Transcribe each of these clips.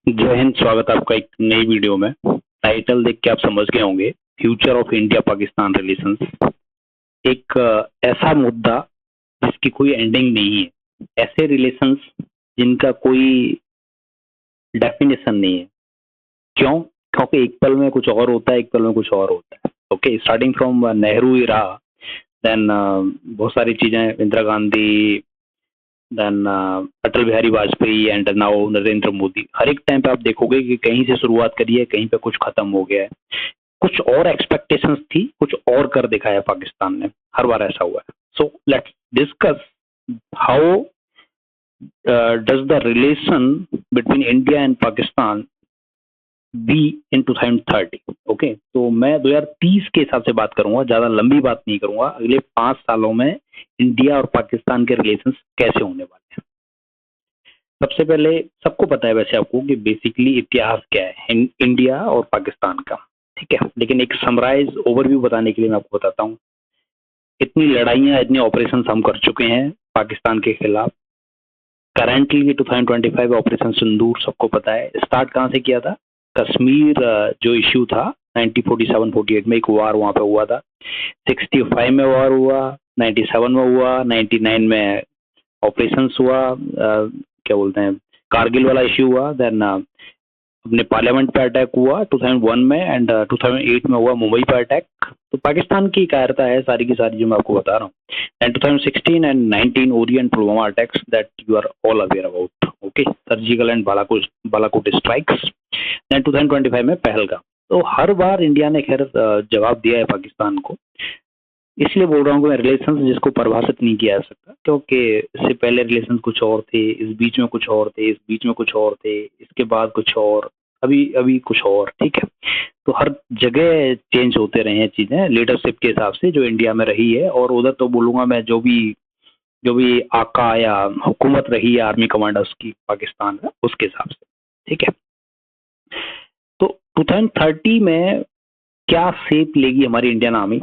जय हिंद। स्वागत है आपका एक नई वीडियो में। टाइटल देख के आप समझ गए होंगे, future of India Pakistan relations. एक ऐसा मुद्दा जिसकी कोई एंडिंग नहीं है, ऐसे रिलेशंस जिनका कोई डेफिनेशन नहीं है। क्यों? क्योंकि एक पल में कुछ और होता है, एक पल में कुछ और होता है। Okay, starting from Nehru era, then बहुत सारी चीजें, Indira Gandhi, then Atal Bihari Vajpayee and now Narendra Modi. हर एक टाइम पे आप देखोगे कि कहीं से शुरुआत करी है, कहीं पे कुछ खत्म हो गया है। कुछ और एक्सपेक्टेशंस थी, कुछ और कर दिखाया पाकिस्तान ने। हर बार ऐसा हुआ है। So let's discuss how does the relation between India and Pakistan be in 2030। Okay, तो मैं 2030 के हिसाब से बात करूंगा, ज्यादा लंबी बात नहीं करूंगा। अगले 5 सालों में इंडिया और पाकिस्तान के रिलेशन कैसे होने वाले हैं। सबसे पहले, सबको पता है वैसे आपको कि बेसिकली इतिहास क्या है इंडिया और पाकिस्तान का, ठीक है। लेकिन एक समराइज ओवरव्यू बताने के लिए मैं आपको बताता हूँ। इतनी लड़ाइयाँ, इतने ऑपरेशन हम कर चुके हैं पाकिस्तान के खिलाफ। करेंटली 2025 ऑपरेशन सिंदूर सबको पता है। स्टार्ट कहाँ से किया था? कश्मीर जो इश्यू था 1947-48 में, एक वार वहाँ पे हुआ था। 65 में वार हुआ, 97 में हुआ, 99 में ऑपरेशन हुआ, क्या बोलते हैं, कारगिल वाला इश्यू हुआ। देन अपने पार्लियामेंट पे अटैक हुआ 2001 में, एंड 2008 में हुआ मुंबई पे अटैक। तो पाकिस्तान की कायरता है सारी की सारी जो मैं आपको बता रहा हूँ। And 2016 and 19 Uri and Pulwama attacks that you are all aware about. Okay, surgical and Balakot strikes. Then 2025 में पहलगाम। तो हर बार इंडिया ने खैर जवाब दिया है पाकिस्तान को। इसलिए बोल रहा हूँ कि मैं रिलेशन जिसको परिभाषित नहीं किया जा सकता, क्योंकि इससे पहले रिलेशन कुछ और थे, इस बीच में कुछ और थे, इस बीच में कुछ और थे, इसके बाद कुछ और, अभी अभी कुछ और, ठीक है। तो हर जगह चेंज होते रहे हैं चीजें लीडरशिप के हिसाब से जो इंडिया में रही है। और उधर तो बोलूंगा मैं, जो भी आका या हुकूमत रही है आर्मी कमांडर्स की पाकिस्तान में, उसके हिसाब से, ठीक है। तो 2030 में क्या शेप लेगी हमारी इंडियन आर्मी,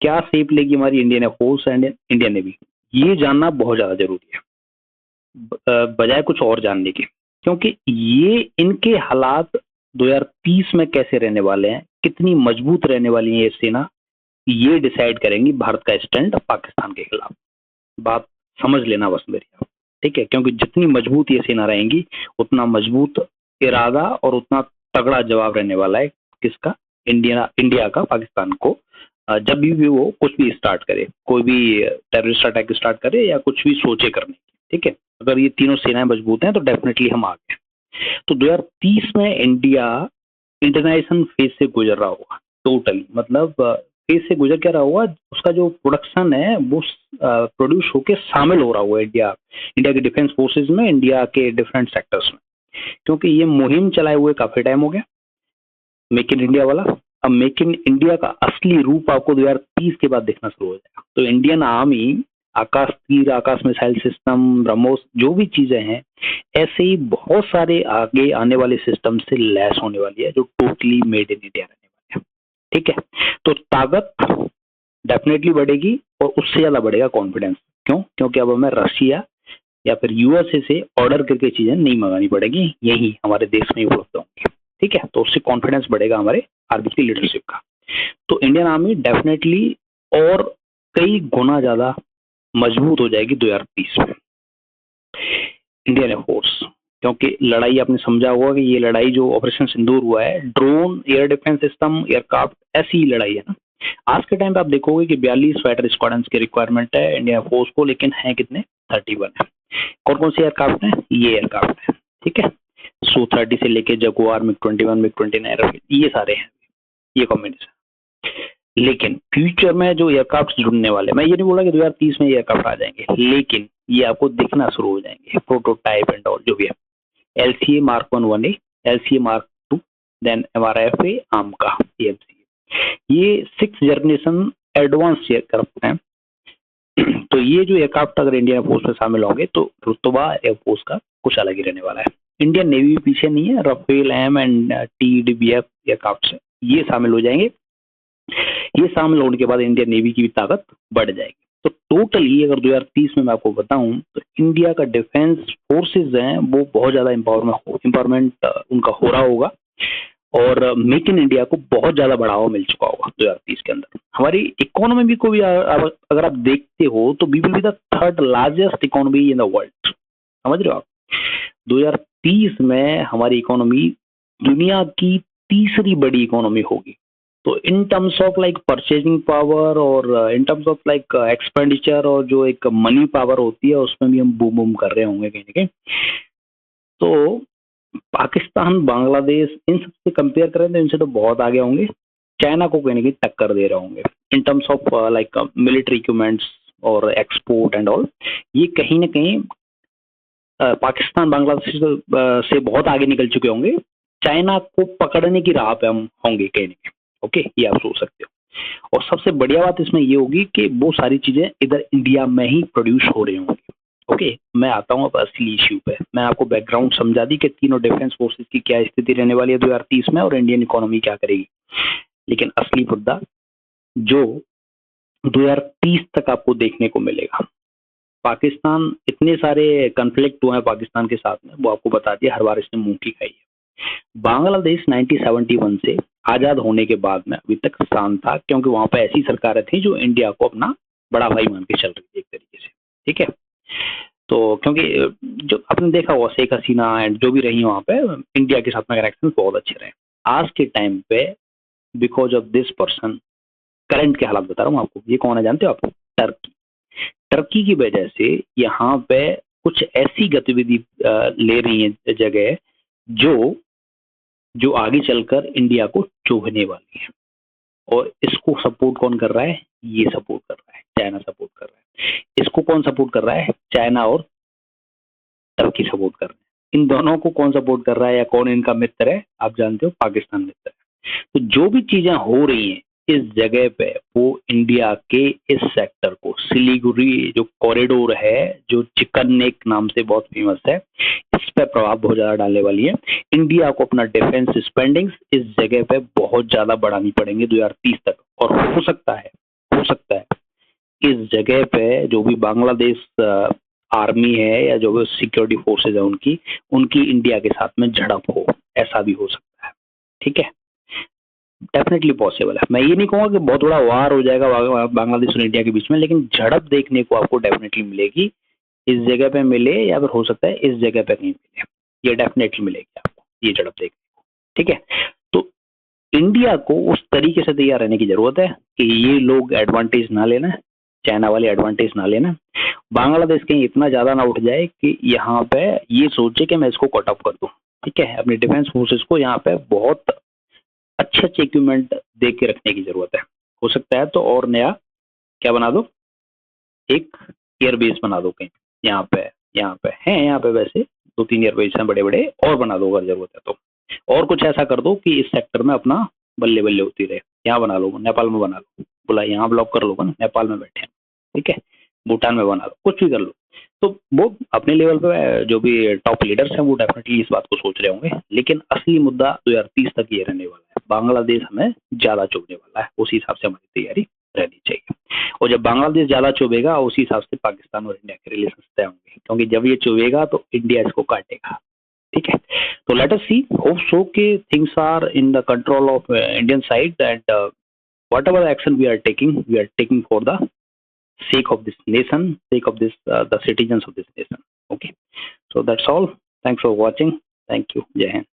क्या शेप लेगी हमारी Indian air force and Indian navy, ये जानना बहुत ज्यादा जरूरी है बजाय कुछ और जानने के। क्योंकि ये इनके हालात 2030 में कैसे रहने वाले हैं, कितनी मजबूत रहने वाली है ये सेना, ये डिसाइड करेंगी भारत का स्टैंड पाकिस्तान के खिलाफ। बात समझ लेना बस मेरी आप, ठीक है। क्योंकि जितनी मजबूत ये सेना रहेंगी, उतना मजबूत इरादा और उतना तगड़ा जवाब रहने वाला है किसका? इंडिया का पाकिस्तान को। जब भी वो कुछ भी स्टार्ट करे, कोई भी टेररिस्ट अटैक स्टार्ट करे या कुछ भी सोचे करने की, ठीक है। अगर ये तीनों सेनाएं मजबूत हैं तो डेफिनेटली हम आगे। तो 2030 में इंडिया इंटरनेशनल फेज से गुजर रहा होगा टोटली। मतलब फेज से गुजर क्या रहा होगा, उसका जो प्रोडक्शन है वो प्रोड्यूस होके शामिल हो रहा होगा इंडिया के डिफेंस फोर्सेज में, इंडिया के डिफरेंट सेक्टर्स में। क्योंकि ये मुहिम चलाए हुए काफी टाइम हो गया, मेक इन इंडिया वाला। अब मेक इन इंडिया का असली रूप आपको 2030 के बाद देखना शुरू हो जाएगा। तो इंडियन आर्मी आकाश तीर, आकाश मिसाइल सिस्टम, ब्रह्मोस, जो भी चीजें हैं, ऐसे ही बहुत सारे आगे आने वाले सिस्टम से लैस होने वाली है, जो टोटली मेड इन इंडिया रहने वाली है, ठीक है। तो ताकत डेफिनेटली बढ़ेगी और उससे ज्यादा बढ़ेगा कॉन्फिडेंस। क्यों? क्योंकि अब हमें रशिया या फिर यूएसए से ऑर्डर करके चीजें नहीं मंगानी पड़ेगी, यही हमारे देश में ही उपलब्ध होंगी, ठीक है। तो उससे कॉन्फिडेंस बढ़ेगा हमारे आर्मी की लीडरशिप का। तो इंडियन आर्मी डेफिनेटली और कई गुना ज्यादा मजबूत हो जाएगी 2030 में। इंडियन एयरफोर्स, क्योंकि लड़ाई आपने समझा होगा कि ये लड़ाई जो ऑपरेशन सिंदूर हुआ है, drone, air defence system, aircraft, ऐसी ही लड़ाई है ना। आज के टाइम पे आप देखोगे कि 42 फाइटर स्क्वाड्रन की रिक्वायरमेंट है इंडियन एयरफोर्स को, लेकिन है कितने? 31 है। कौन कौन से एयरक्राफ्ट है? ये एयरक्राफ्ट है, ठीक है। Su-30 से लेके जगुआर, MiG-21, MiG-29, ये सारे हैं, ये कॉम्बिनेशन। लेकिन फ्यूचर में जो एयरक्राफ्ट जुड़ने वाले, मैं ये नहीं बोला कि 2030 में एयरक्राफ्ट आ जाएंगे, लेकिन ये आपको दिखना शुरू हो जाएंगे, प्रोटोटाइप एंड ऑल जो भी है। LCA Mark 1 1A, LCA Mark 2, then MRFA AMCA, ये 6th जनरेशन एडवांस एयरक्राफ्ट हैं। तो ये जो एयरक्राफ्ट अगर इंडियन एयरफोर्स में शामिल होंगे तो रुतबा एयरफोर्स का कुछ अलग ही रहने वाला है। इंडियन नेवी पीछे नहीं है, Rafale M and TDBF aircraft ये शामिल हो जाएंगे। ये शामिल होने के बाद इंडियन नेवी की भी ताकत बढ़ जाएगी। तो टोटली अगर 2030 में मैं आपको बताऊं तो इंडिया का डिफेंस फोर्सेस हैं वो बहुत ज़्यादा एम्पावरमेंट उनका हो रहा होगा, और मेक इन इंडिया को बहुत ज़्यादा बढ़ावा मिल चुका होगा 2030 के अंदर। हमारी इकोनॉमी को भी अगर आप देखते हो तो we will be the third largest economy in the world. समझ रहे हो आप? 2030 में हमारी इकोनॉमी दुनिया की तीसरी बड़ी इकोनॉमी होगी। तो in terms of like purchasing power और in terms of like expenditure और जो एक मनी पावर होती है उसमें भी हम बूम बूम कर रहे होंगे कहीं ना कहीं। तो पाकिस्तान, बांग्लादेश इन सबसे कंपेयर करें तो इनसे तो बहुत आगे होंगे, चाइना को कहीं ना कहीं टक्कर दे रहे होंगे इन terms of like military equipments और एक्सपोर्ट एंड ऑल। ये कहीं ना कहीं पाकिस्तान, बांग्लादेश से बहुत आगे निकल चुके होंगे, चाइना को पकड़ने की राह पे हम होंगे कहीं ना कहीं। ओके, ये आप सोच सकते हो। और सबसे बढ़िया बात इसमें ये होगी कि वो सारी चीजें इधर इंडिया में ही प्रोड्यूस हो रही होंगी। ओके, मैं आता हूँ अब असली इश्यू पे। मैं आपको बैकग्राउंड समझा दी कि तीनों डिफेंस फोर्सेस की क्या स्थिति रहने वाली है 2030 में और इंडियन इकोनॉमी क्या करेगी। लेकिन असली मुद्दा जो 2030 तक आपको देखने को मिलेगा, पाकिस्तान, इतने सारे कन्फ्लिक्ट हुए हैं पाकिस्तान के साथ में, वो आपको बता दिया, हर बार इसने मुंह की खाई है। बांग्लादेश 1971 से आजाद होने के बाद में अभी तक शांत था, क्योंकि वहां पर ऐसी सरकारें थी जो इंडिया को अपना बड़ा भाई मान के चल रही थी एक तरीके से। ठीक है, तो क्योंकि जो आपने देखा हुआ शेख हसीना एंड जो भी रही वहां पे, इंडिया के साथ में कनेक्शन बहुत अच्छे रहे। आज के टाइम पे because of this person, current के हालात बता रहा हूँ आपको, ये कौन है जानते हो आप? टर्की। टर्की की वजह से यहाँ पे कुछ ऐसी गतिविधि ले रही है जगह जो जो आगे चलकर इंडिया को चुभने वाली है। और इसको सपोर्ट कौन कर रहा है? ये सपोर्ट कर रहा है, चाइना सपोर्ट कर रहा है। इसको कौन सपोर्ट कर रहा है? चाइना और टर्की सपोर्ट कर रहे हैं। इन दोनों को कौन सपोर्ट कर रहा है या कौन इनका मित्र है? आप जानते हो, पाकिस्तान मित्र है। तो जो भी चीजें हो रही हैं इस जगह पे, वो इंडिया के इस सेक्टर को, सिलीगुड़ी जो कॉरिडोर है, जो चिकन नेक नाम से बहुत फेमस है, इस पे प्रभाव बहुत ज्यादा डालने वाली है। इंडिया को अपना डिफेंस स्पेंडिंग्स इस जगह पे बहुत ज्यादा बढ़ानी पड़ेंगी 2030 तक। और हो सकता है इस जगह पे जो भी बांग्लादेश आर्मी है या जो भी सिक्योरिटी फोर्सेज है उनकी उनकी इंडिया के साथ में झड़प हो, ऐसा भी हो सकता है। ठीक है, डेफिनेटली पॉसिबल है। मैं ये नहीं कहूँगा कि बहुत बड़ा वार हो जाएगा बांग्लादेश और इंडिया के बीच में, लेकिन झड़प देखने को आपको डेफिनेटली मिलेगी। इस जगह पे मिले या फिर हो सकता है इस जगह पे कहीं मिले, ये डेफिनेटली मिलेगी आपको ये झड़प देखने को। ठीक है, तो इंडिया को उस तरीके से तैयार रहने की जरूरत है कि ये लोग एडवांटेज ना लेना, चाइना वाले एडवांटेज ना लेना, बांग्लादेश कहीं इतना ज्यादा ना उठ जाए कि यहाँ पे ये सोचे कि मैं इसको कट ऑफ कर दूं। ठीक है, अपने डिफेंस फोर्सेस को यहाँ पे बहुत अच्छे अच्छे इक्विपमेंट दे के रखने की जरूरत है। हो सकता है तो और नया क्या बना दो, एक एयरबेस बना दो कहीं यहाँ पे है, यहाँ पे वैसे 2-3 एयरबेस हैं बड़े बड़े, और बना दो अगर जरूरत है तो। और कुछ ऐसा कर दो कि इस सेक्टर में अपना बल्ले बल्ले होती रहे। यहाँ बना लो, नेपाल में बना लो, बोला यहाँ ब्लॉक कर लो ना, नेपाल में बैठे हैं। ठीक है, भूटान में बना लो, कुछ भी कर लो। तो वो अपने लेवल पे जो भी टॉप लीडर्स हैं वो डेफिनेटली इस बात को सोच रहे होंगे। लेकिन असली मुद्दा 2030 तक ये रहने वाला है, बांग्लादेश हमें ज्यादा चुभने वाला है, उसी हिसाब से हमारी तैयारी रहनी चाहिए। और जब बांग्लादेश ज्यादा चुभेगा उसी हिसाब से पाकिस्तान और इंडिया के रिलेशन तय होंगे, क्योंकि जब ये चुभेगा तो इंडिया इसको काटेगा। ठीक है, तो लेट अस सी, होप सो कि things are in the control of Indian side and whatever action we are taking for the sake of this nation, sake of this the citizens of this nation. Okay, so that's all. Thanks for watching. Thank you. Jai Hind.